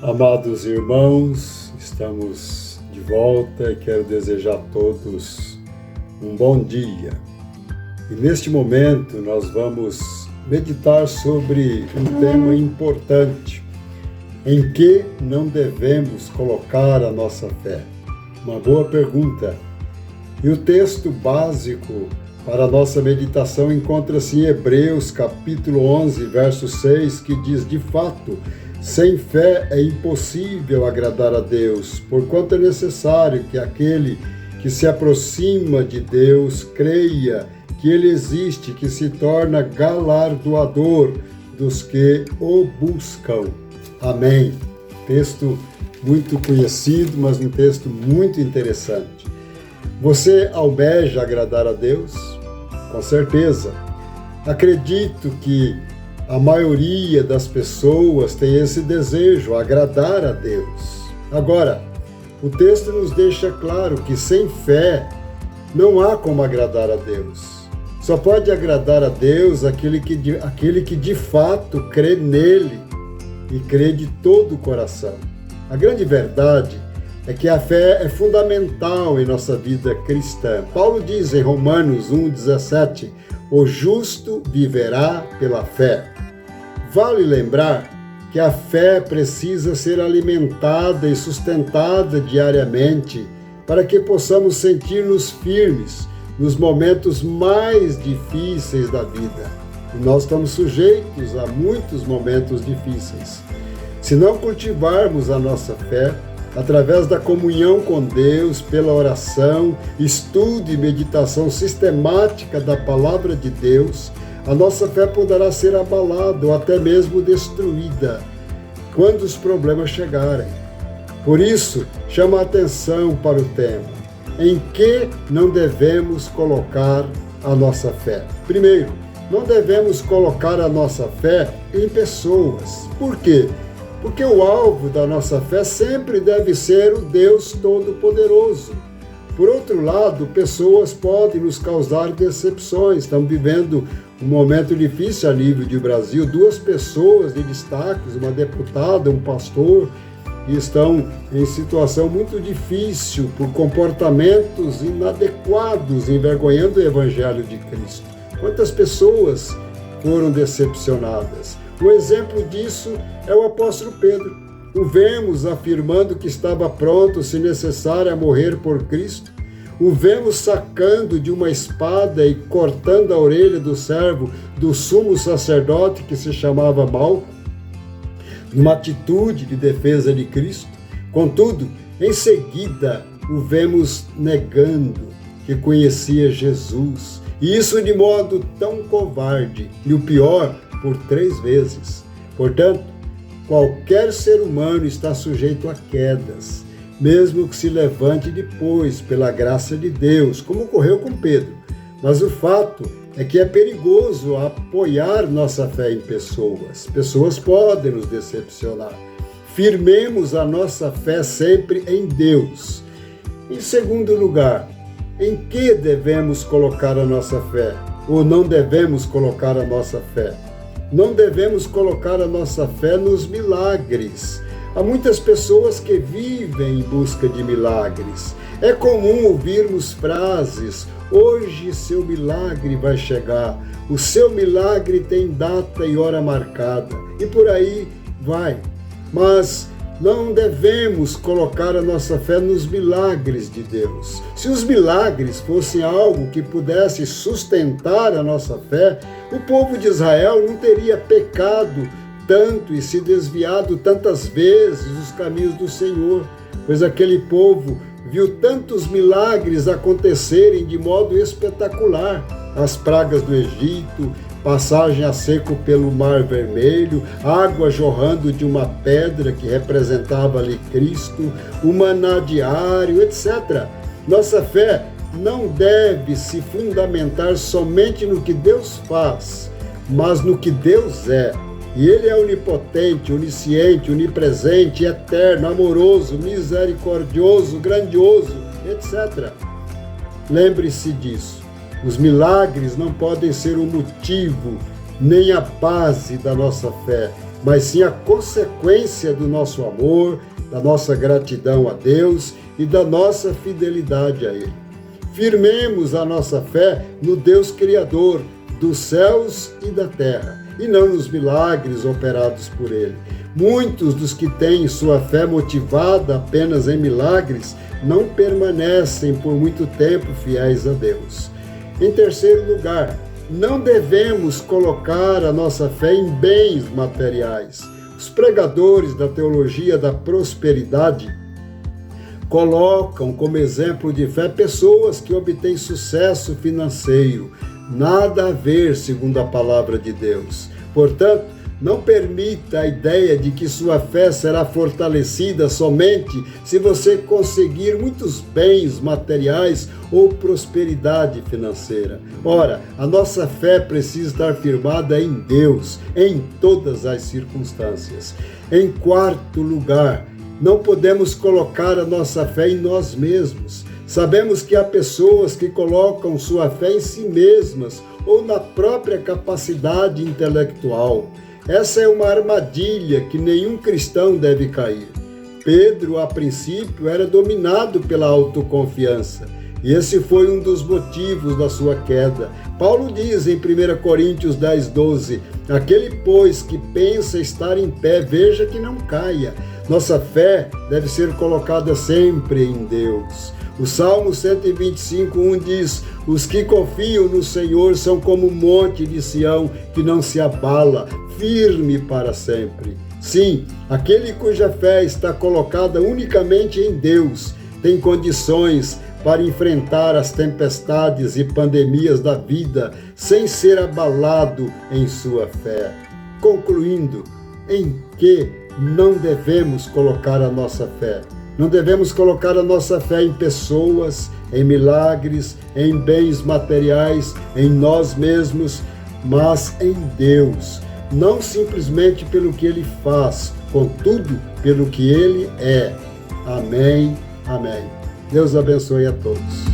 Amados irmãos, estamos de volta e quero desejar a todos um bom dia. E neste momento nós vamos meditar sobre um tema importante, em que não devemos colocar a nossa fé. Uma boa pergunta. E o texto básico para a nossa meditação encontra-se em Hebreus capítulo 11, verso 6, que diz: de fato, sem fé é impossível agradar a Deus, porquanto é necessário que aquele que se aproxima de Deus creia que Ele existe, que se torna galardoador dos que o buscam. Amém. Texto muito conhecido, mas um texto muito interessante. Você almeja agradar a Deus? Com certeza. Acredito que a maioria das pessoas tem esse desejo, agradar a Deus. Agora, o texto nos deixa claro que sem fé não há como agradar a Deus. Só pode agradar a Deus aquele que de fato crê nele e crê de todo o coração. A grande verdade é que a fé é fundamental em nossa vida cristã. Paulo diz em Romanos 1,17, o justo viverá pela fé. Vale lembrar que a fé precisa ser alimentada e sustentada diariamente para que possamos sentir-nos firmes nos momentos mais difíceis da vida. E nós estamos sujeitos a muitos momentos difíceis. Se não cultivarmos a nossa fé, através da comunhão com Deus, pela oração, estudo e meditação sistemática da Palavra de Deus, a nossa fé poderá ser abalada ou até mesmo destruída quando os problemas chegarem. Por isso, chama a atenção para o tema: em que não devemos colocar a nossa fé? Primeiro, não devemos colocar a nossa fé em pessoas. Por quê? Porque o alvo da nossa fé sempre deve ser o Deus Todo-Poderoso. Por outro lado, pessoas podem nos causar decepções. Estamos vivendo um momento difícil a nível de Brasil. 2 pessoas de destaques, uma deputada, um pastor, estão em situação muito difícil por comportamentos inadequados, envergonhando o Evangelho de Cristo. Quantas pessoas foram decepcionadas? Um exemplo disso é o apóstolo Pedro. O vemos afirmando que estava pronto, se necessário, a morrer por Cristo. O vemos sacando de uma espada e cortando a orelha do servo do sumo sacerdote que se chamava Malco, numa atitude de defesa de Cristo. Contudo, em seguida, o vemos negando que conhecia Jesus, e isso de modo tão covarde, e o pior, por 3 vezes. Portanto, qualquer ser humano está sujeito a quedas, mesmo que se levante depois, pela graça de Deus, como ocorreu com Pedro. Mas o fato é que é perigoso apoiar nossa fé em pessoas. Pessoas podem nos decepcionar. Firmemos a nossa fé sempre em Deus. Em segundo lugar, em que devemos colocar a nossa fé? Ou não devemos colocar a nossa fé? Não devemos colocar a nossa fé nos milagres. Há muitas pessoas que vivem em busca de milagres. É comum ouvirmos frases: hoje seu milagre vai chegar, o seu milagre tem data e hora marcada, e por aí vai. Mas não devemos colocar a nossa fé nos milagres de Deus. Se os milagres fossem algo que pudesse sustentar a nossa fé, o povo de Israel não teria pecado tanto e se desviado tantas vezes dos caminhos do Senhor, pois aquele povo viu tantos milagres acontecerem de modo espetacular. As pragas do Egito, passagem a seco pelo Mar Vermelho, água jorrando de uma pedra que representava ali Cristo, o maná diário, etc. Nossa fé não deve se fundamentar somente no que Deus faz, mas no que Deus é. E Ele é onipotente, onisciente, onipresente, eterno, amoroso, misericordioso, grandioso, etc. Lembre-se disso. Os milagres não podem ser o motivo nem a base da nossa fé. mas sim a consequência do nosso amor, da nossa gratidão a Deus e da nossa fidelidade a Ele. Firmemos a nossa fé no Deus Criador dos céus e da terra, e não nos milagres operados por Ele. Muitos dos que têm sua fé motivada apenas em milagres não permanecem por muito tempo fiéis a Deus. Em terceiro lugar, não devemos colocar a nossa fé em bens materiais. Os pregadores da teologia da prosperidade colocam como exemplo de fé pessoas que obtêm sucesso financeiro. Nada a ver, segundo a palavra de Deus. Portanto, não permita a ideia de que sua fé será fortalecida somente se você conseguir muitos bens materiais ou prosperidade financeira. Ora, a nossa fé precisa estar firmada em Deus, em todas as circunstâncias. Em quarto lugar, não podemos colocar a nossa fé em nós mesmos. Sabemos que há pessoas que colocam sua fé em si mesmas ou na própria capacidade intelectual. Essa é uma armadilha que nenhum cristão deve cair. Pedro, a princípio, era dominado pela autoconfiança, e esse foi um dos motivos da sua queda. Paulo diz em 1 Coríntios 10:12, aquele, pois, que pensa estar em pé, veja que não caia. Nossa fé deve ser colocada sempre em Deus. O Salmo 125:1 diz, os que confiam no Senhor são como o monte de Sião, que não se abala, firme para sempre. Sim, aquele cuja fé está colocada unicamente em Deus, tem condições para enfrentar as tempestades e pandemias da vida, sem ser abalado em sua fé. Concluindo, em que não devemos colocar a nossa fé? Não devemos colocar a nossa fé em pessoas, em milagres, em bens materiais, em nós mesmos, mas em Deus. Não simplesmente pelo que Ele faz, contudo, pelo que Ele é. Amém, amém. Deus abençoe a todos.